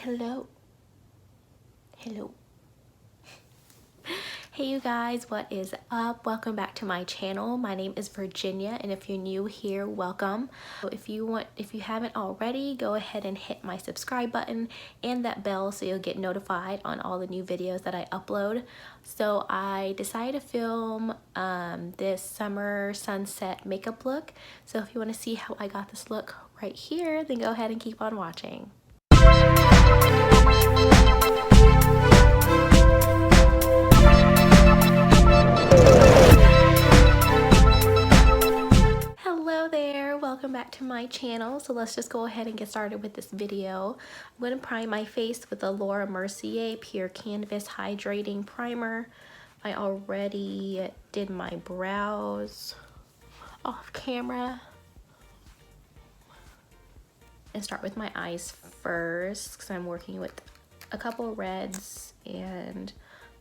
Hello. Hey you guys, what is up? Welcome back to my channel. My name is Virginia, and if you're new here, welcome. So if you haven't already, go ahead and hit my subscribe button and that bell so you'll get notified on all the new videos that I upload. So I decided to film this summer sunset makeup look. So if you want to see how I got this look right here, then go ahead and keep on watching. Hello there, welcome back to my channel. So let's just go ahead and get started with this video. I'm going to prime my face with the Mercier Pure Canvas Hydrating Primer. I already did my brows off camera. And start with my eyes first because I'm working with a couple reds and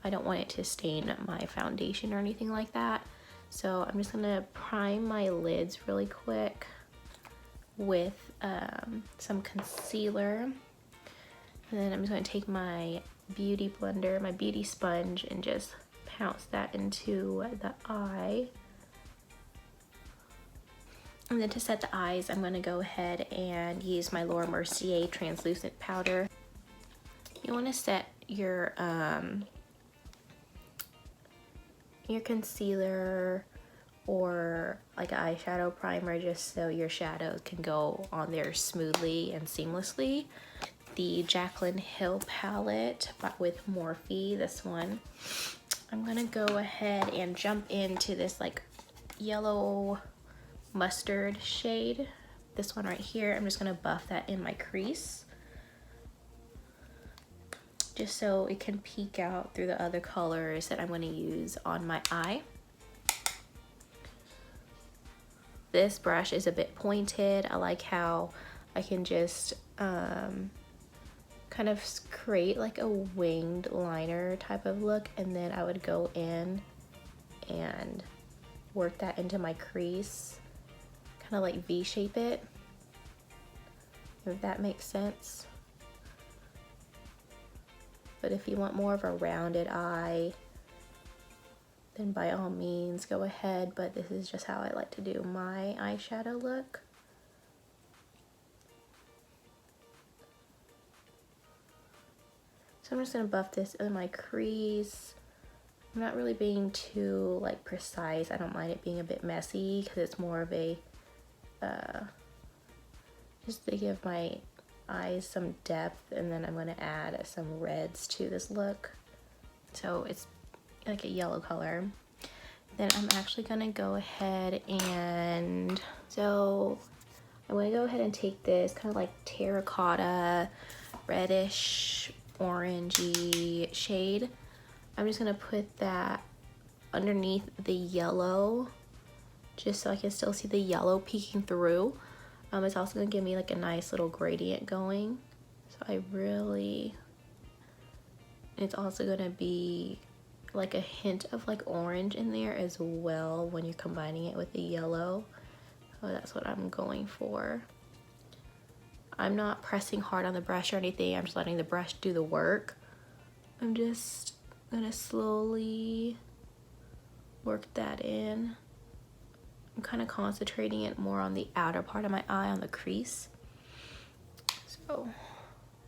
I don't want it to stain my foundation or anything like that. So I'm just gonna prime my lids really quick with some concealer. And then I'm just gonna take my beauty blender, my beauty sponge, and just pounce that into the eye. And then to set the eyes, I'm gonna go ahead and use my Mercier translucent powder. You wanna set your concealer or like an eyeshadow primer just so your shadows can go on there smoothly and seamlessly. The Jaclyn Hill palette but with Morphe, this one. I'm gonna go ahead and jump into this like yellow mustard shade. This one right here, I'm just gonna buff that in my crease just so it can peek out through the other colors that I'm going to use on my eye. This brush is a bit pointed. I like how I can just kind of create like a winged liner type of look, and then I would go in and work that into my crease, kind of like V-shape it, if that makes sense. But if you want more of a rounded eye, then by all means go ahead, but this is just how I like to do my eyeshadow look. So I'm just gonna buff this in my crease. I'm not really being too like precise. I don't mind it being a bit messy because it's more of a, just to give my eyes some depth, and then I'm going to add some reds to this look so it's like a yellow color. Then I'm actually going to go ahead and take this kind of like terracotta reddish orangey shade. I'm just going to put that underneath the yellow just so I can still see the yellow peeking through. It's also going to give me like a nice little gradient going. So it's also going to be like a hint of like orange in there as well when you're combining it with the yellow. So that's what I'm going for. I'm not pressing hard on the brush or anything. I'm just letting the brush do the work. I'm just going to slowly work that in. I'm kind of concentrating it more on the outer part of my eye, on the crease. So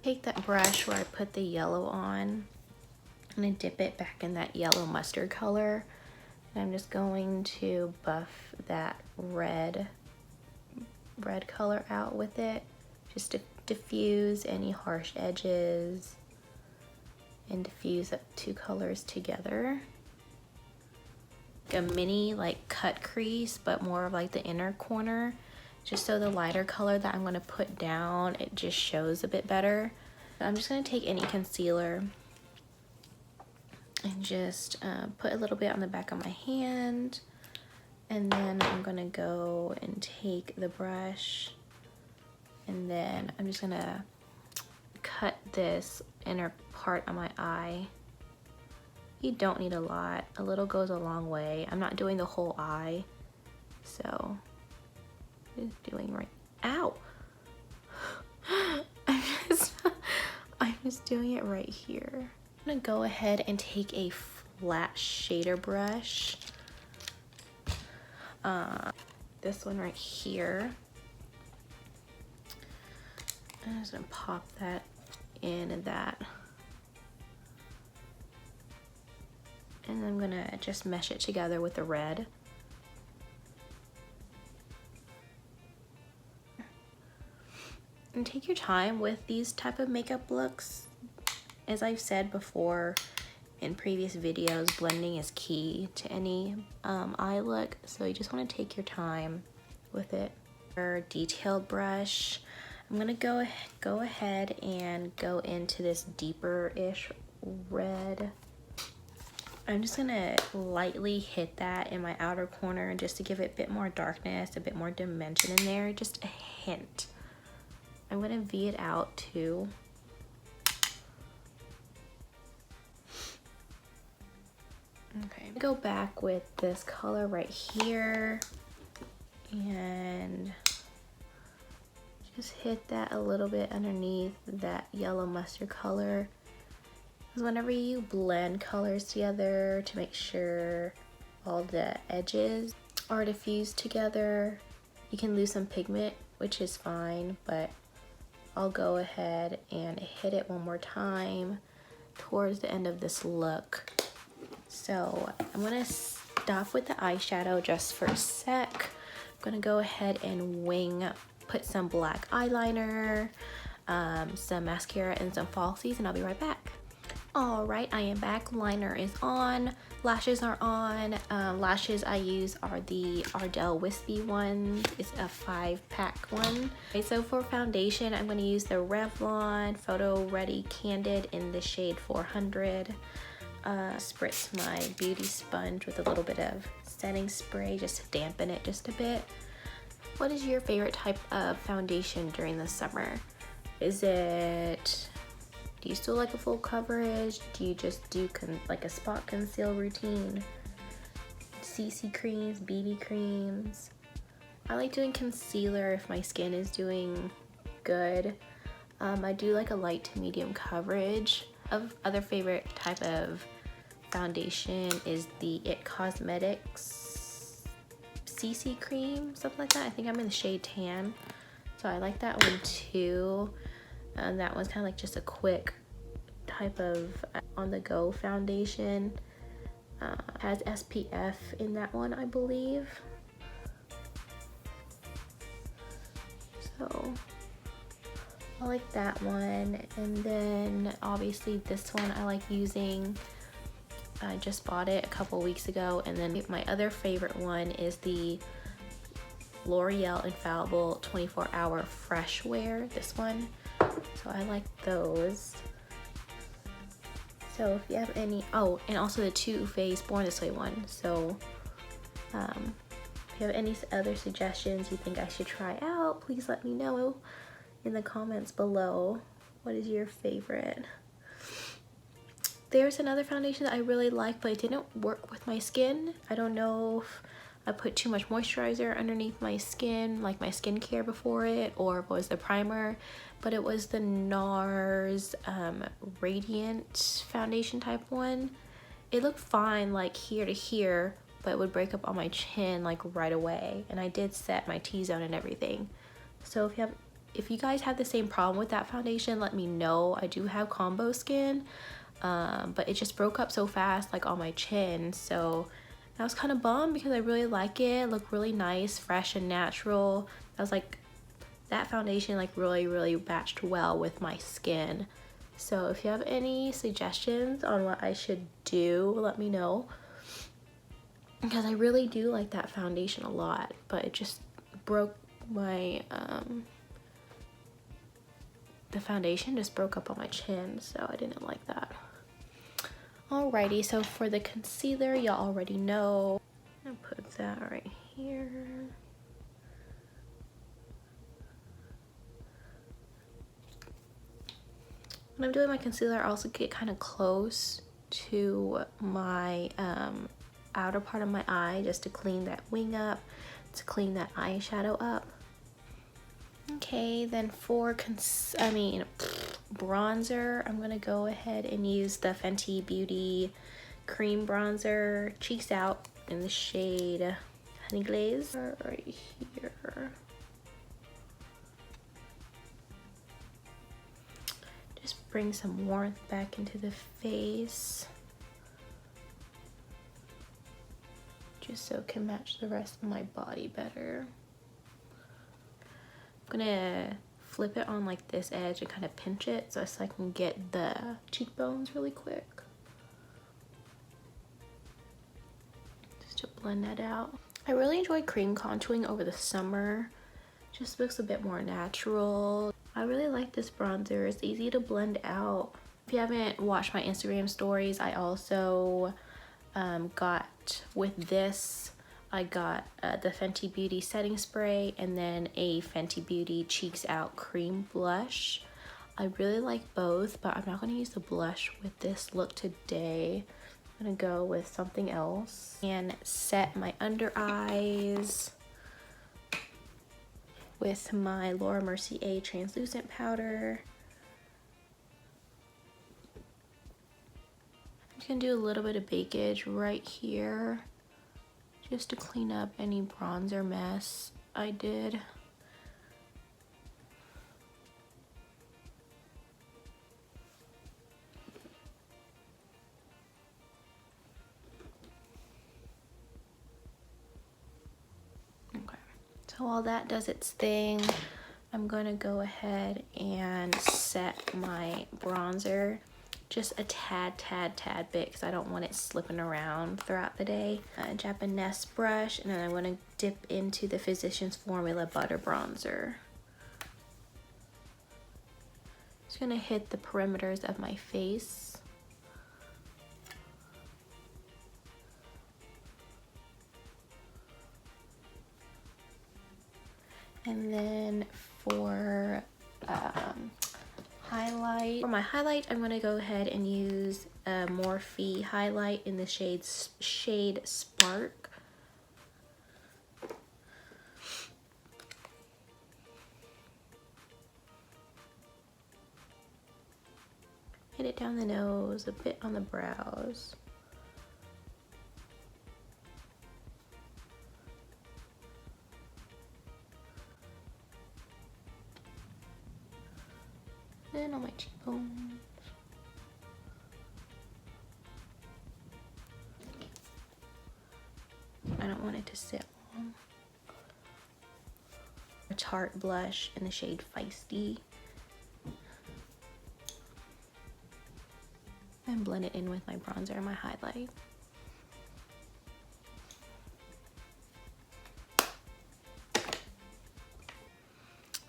take that brush where I put the yellow on and then dip it back in that yellow mustard color. And I'm just going to buff that red color out with it, just to diffuse any harsh edges and diffuse the two colors together. A mini like cut crease, but more of like the inner corner, just so the lighter color that I'm going to put down, it just shows a bit better. I'm just going to take any concealer and just put a little bit on the back of my hand, and then I'm going to go and take the brush, and then I'm just going to cut this inner part of my eye. You don't need a lot. A little goes a long way. I'm not doing the whole eye, so I'm just doing right. Ow! I'm just doing it right here. I'm gonna go ahead and take a flat shader brush. This one right here. I'm just gonna pop that in and that. And I'm gonna just mesh it together with the red. And take your time with these type of makeup looks. As I've said before in previous videos, blending is key to any eye look, so you just want to take your time with it. For detailed brush, I'm gonna go ahead and go into this deeper-ish red. I'm just gonna lightly hit that in my outer corner just to give it a bit more darkness, a bit more dimension in there, just a hint. I'm gonna V it out too. Okay, go back with this color right here and just hit that a little bit underneath that yellow mustard color. Because whenever you blend colors together to make sure all the edges are diffused together, you can lose some pigment, which is fine, but I'll go ahead and hit it one more time towards the end of this look. So I'm gonna stop with the eyeshadow just for a sec. I'm gonna go ahead and put some black eyeliner, some mascara, and some falsies, and I'll be right back. All right, I am back. Liner is on, lashes are on. Lashes I use are the Ardell Wispy ones. It's a 5-pack one. Okay, so for foundation, I'm gonna use the Revlon Photoready Candid in the shade 400. Spritz my beauty sponge with a little bit of setting spray just to dampen it just a bit. What is your favorite type of foundation during the summer? Do you still like a full coverage? Do you just do like a spot conceal routine? CC creams, BB creams? I like doing concealer if my skin is doing good. I do like a light to medium coverage. Other favorite type of foundation is the It Cosmetics CC cream, something like that. I think I'm in the shade tan, so I like that one too. And that one's kind of like just a quick type of on-the-go foundation. Has SPF in that one, I believe. So I like that one. And then obviously this one I like using. I just bought it a couple weeks ago. And then my other favorite one is the Loreal Infallible 24-Hour Fresh Wear, this one. So I like those. So if you have any, oh, and also the Too Faced Born This Way one. So if you have any other suggestions you think I should try out, please let me know in the comments below. What is your favorite? There's another foundation that I really like, but it didn't work with my skin. I don't know if I put too much moisturizer underneath my skin, like my skincare before it, or if it was the primer, but it was the NARS Radiant foundation type one. It looked fine like here to here, but it would break up on my chin like right away, and I did set my T-zone and everything. So if you guys have the same problem with that foundation, let me know. I do have combo skin, but it just broke up so fast like on my chin, so I was kind of bummed because I really like it. It looked really nice, fresh and natural. I was like, that foundation like really matched well with my skin. So if you have any suggestions on what I should do, let me know, because I really do like that foundation a lot, but it just broke my the foundation just broke up on my chin, so I didn't like that. Alrighty, so for the concealer, y'all already know. I'm gonna put that right here. When I'm doing my concealer, I also get kind of close to my outer part of my eye just to clean that wing up, to clean that eyeshadow up. Okay, then for bronzer, I'm gonna go ahead and use the Fenty Beauty Cream Bronzer, Cheeks Out, in the shade Honey Glaze, right here. Just bring some warmth back into the face, just so it can match the rest of my body better. I'm gonna flip it on like this edge and kind of pinch it so I can get the cheekbones really quick. Just to blend that out. I really enjoy cream contouring over the summer. Just looks a bit more natural. I really like this bronzer. It's easy to blend out. If you haven't watched my Instagram stories, I also got with this. I got the Fenty Beauty setting spray and then a Fenty Beauty Cheeks Out cream blush. I really like both, but I'm not going to use the blush with this look today. I'm going to go with something else and set my under eyes with my Mercier translucent powder. I'm just going to do a little bit of bakage right here, just to clean up any bronzer mess I did. Okay, so while that does its thing, I'm gonna go ahead and set my bronzer just a tad bit because I don't want it slipping around throughout the day. Japanese brush, and then I'm gonna dip into the Physicians Formula Butter Bronzer. Just gonna hit the perimeters of my face. And then for highlight, for my highlight, I'm gonna go ahead and use a Morphe highlight in the shade Spark. Hit it down the nose, a bit on the brows. Then on my cheekbones. I don't want it to sit long. A Tarte blush in the shade Feisty. And blend it in with my bronzer and my highlight.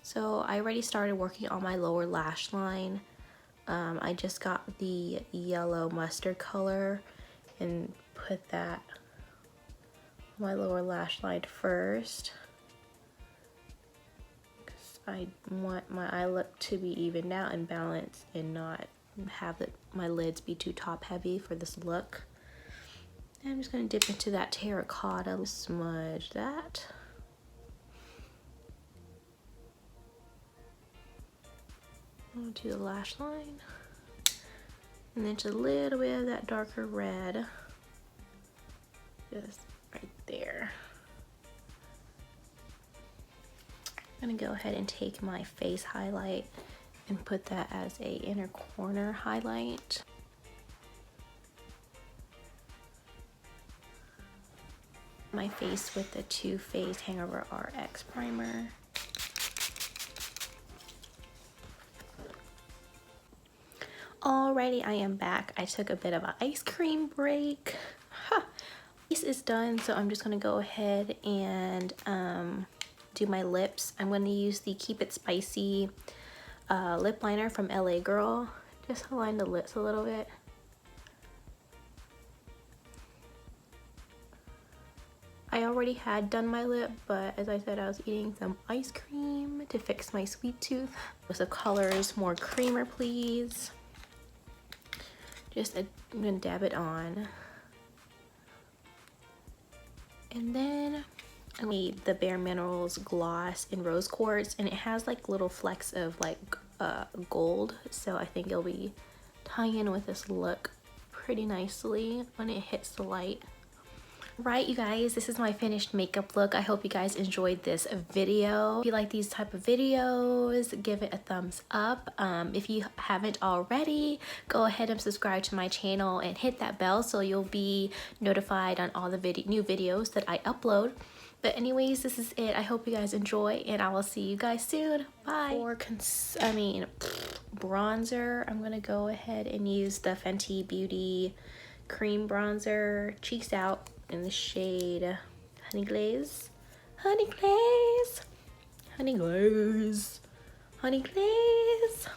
So I already started working on my lower lash line. I just got the yellow mustard color and put that on my lower lash line first, because I want my eye look to be evened out and balanced and not have my lids be too top heavy for this look. And I'm just going to dip into that terracotta, smudge that. Onto the lash line, and then just a little bit of that darker red, just right there. I'm gonna go ahead and take my face highlight and put that as a inner corner highlight. My face with the Too Faced Hangover RX primer. Alrighty, I am back. I took a bit of an ice cream break. This is done, so I'm just gonna go ahead and do my lips. I'm gonna use the Keep It Spicy lip liner from LA Girl. Just align the lips a little bit. I already had done my lip, but as I said, I was eating some ice cream to fix my sweet tooth. With the colors, more creamer, please. Just I'm gonna dab it on. And then I made the Bare Minerals gloss in rose quartz, and it has like little flecks of like gold, so I think it'll be tying in with this look pretty nicely when it hits the light. Right, you guys, this is my finished makeup look. I hope you guys enjoyed this video. If you like these type of videos, give it a thumbs up. If you haven't already, go ahead and subscribe to my channel and hit that bell so you'll be notified on all the new videos that I upload. But anyways, this is it. I hope you guys enjoy, and I will see you guys soon. Bye. For bronzer, I'm gonna go ahead and use the Fenty Beauty Cream Bronzer, cheeks out, in the shade Honey Glaze. Honey Glaze. Honey Glaze. Honey Glaze.